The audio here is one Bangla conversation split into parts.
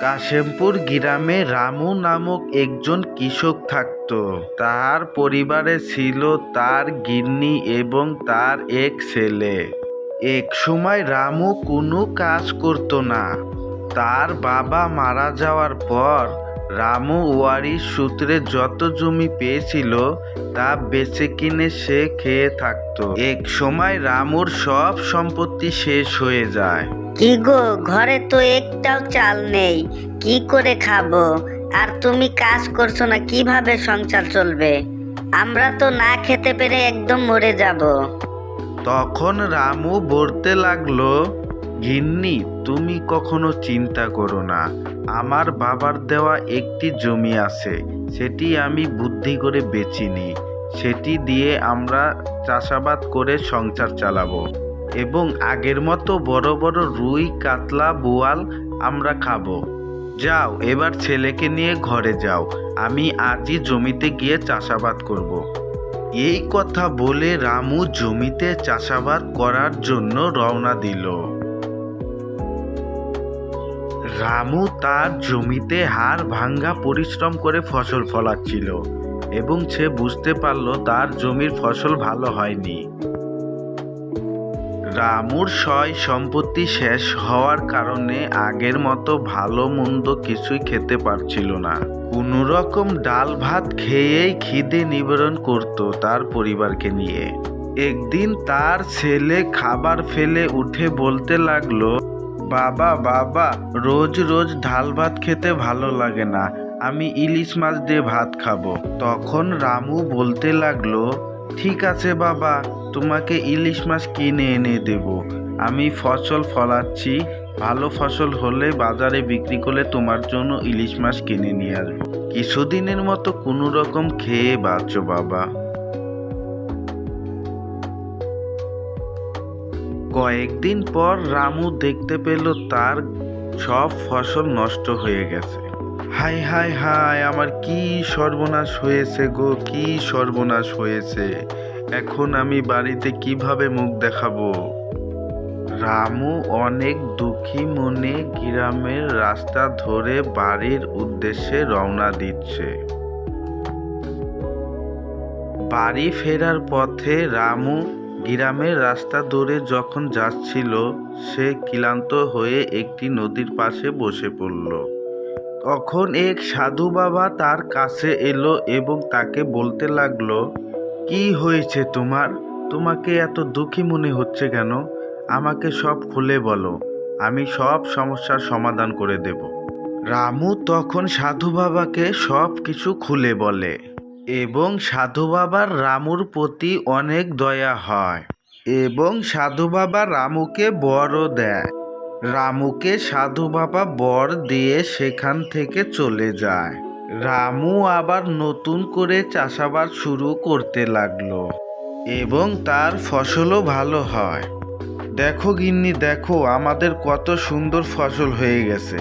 কাশেমপুর গ্রামে রামু নামক একজন কৃষক থাকত। তার পরিবারে ছিল তার গিন্নি এবং তার এক ছেলে। এক সময় রামু কোনো কাজ করত না। তার বাবা মারা যাওয়ার পর রামু ওয়ারিশ সূত্রে যত জমি পেয়েছিল তা বেচে কিনে সে খেয়ে থাকত। এক সময় রামুর সব সম্পত্তি শেষ হয়ে যায়। কি গো, ঘরে তো একটাও চাল নেই, কি করে খাবো? আর তুমি কাজ করছো না, কিভাবে সংসার চলবে? আমরা তো না খেতে পেরে একদম মরে যাব। তখন রামু বলতে লাগলো, গিন্নি তুমি কখনো চিন্তা করো না, আমার বাবার দেওয়া একটি জমি আছে, সেটি আমি বুদ্ধি করে বেচিনি। সেটি দিয়ে আমরা চাষাবাদ করে সংসার চালাবো এবং আগের মতো বড় বড় রুই কাতলা বোয়াল আমরা খাবো। যাও এবার ছেলেকে নিয়ে ঘরে যাও, আমি আজই জমিতে গিয়ে চাষাবাদ করব। এই কথা বলে রামু জমিতে চাষাবাদ করার জন্য রওনা দিল। রামু তার জমিতে হাড় ভাঙ্গা পরিশ্রম করে ফসল ফলাচ্ছিল এবং সে বুঝতে পারল তার জমির ফসল ভালো হয়নি। রামুর সয় সম্পত্তি শেষ হওয়ার কারণে আগের মতো ভালো মন্দ কিছুই খেতে পারছিল না। কোনো রকম ডাল ভাত খেয়েই খিদে নিবারণ করত তার পরিবারকে নিয়ে। একদিন তার ছেলে খাবার ফেলে উঠে বলতে লাগলো, বাবা বাবা, রোজ রোজ ডাল ভাত খেতে ভালো লাগে না, আমি ইলিশ মাছ দিয়ে ভাত খাবো। তখন রামু বলতে লাগলো, ঠিক আছে বাবা, তোমাকে ইলিশ মাছ কিনে এনে দেব। আমি ফসল ফলাচ্ছি, ভালো ফসল হলে বাজারে বিক্রি করলে তোমার জন্য ইলিশ মাছ কিনে নিয়ে আসবো। কিছুদিনের মতো কোনো রকম খেয়ে বাঁচো বাবা। কয়েকদিন পর রামু দেখতে পেল তার সব ফসল নষ্ট হয়ে গেছে। হায় হায় হায়, আমার কি সর্বনাশ হয়েছে গো, কি সর্বনাশ হয়েছে! এখন আমি বাড়িতে কিভাবে মুখ দেখাবো? রামু অনেক দুঃখী মনে গ্রামের রাস্তা ধরে বাড়ির উদ্দেশ্যে রওনা দিচ্ছে। বাড়ি ফেরার পথে রামু গ্রামের রাস্তা ধরে যখন যাচ্ছিল, সে ক্লান্ত হয়ে একটি নদীর পাশে বসে পড়ল। তখন এক সাধু বাবা তার কাছে এলো এবং তাকে বলতে লাগলো, কি হয়েছে তোমার? তোমাকে এত দুঃখী মনে হচ্ছে কেন? আমাকে সব খুলে বলো, আমি সব সমস্যার সমাধান করে দেব। রামু তখন সাধু বাবাকে সব কিছু খুলে বলে এবং সাধু বাবার রামুর প্রতি অনেক দয়া হয় এবং সাধু বাবা রামুকে বরও দেয়। রামুকে সাধু বাবা বর দিয়ে সেখান থেকে চলে যায়। রামু আবার নতুন করে চাষাবাদ শুরু করতে লাগলো এবং তার ফসলও ভালো হয়। দেখো গিন্নি, দেখো আমাদের কত সুন্দর ফসল হয়ে গেছে।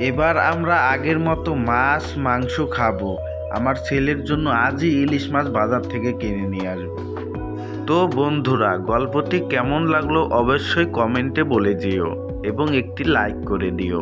এবার আমরা আগের মতো মাছ মাংস খাবো। আমার ছেলের জন্য আজই ইলিশ মাছ বাজার থেকে কিনে নিয়ে আসবো। তো বন্ধুরা, গল্পটি কেমন লাগলো অবশ্যই কমেন্টে বলে দিও এবং একটি লাইক করে দিও।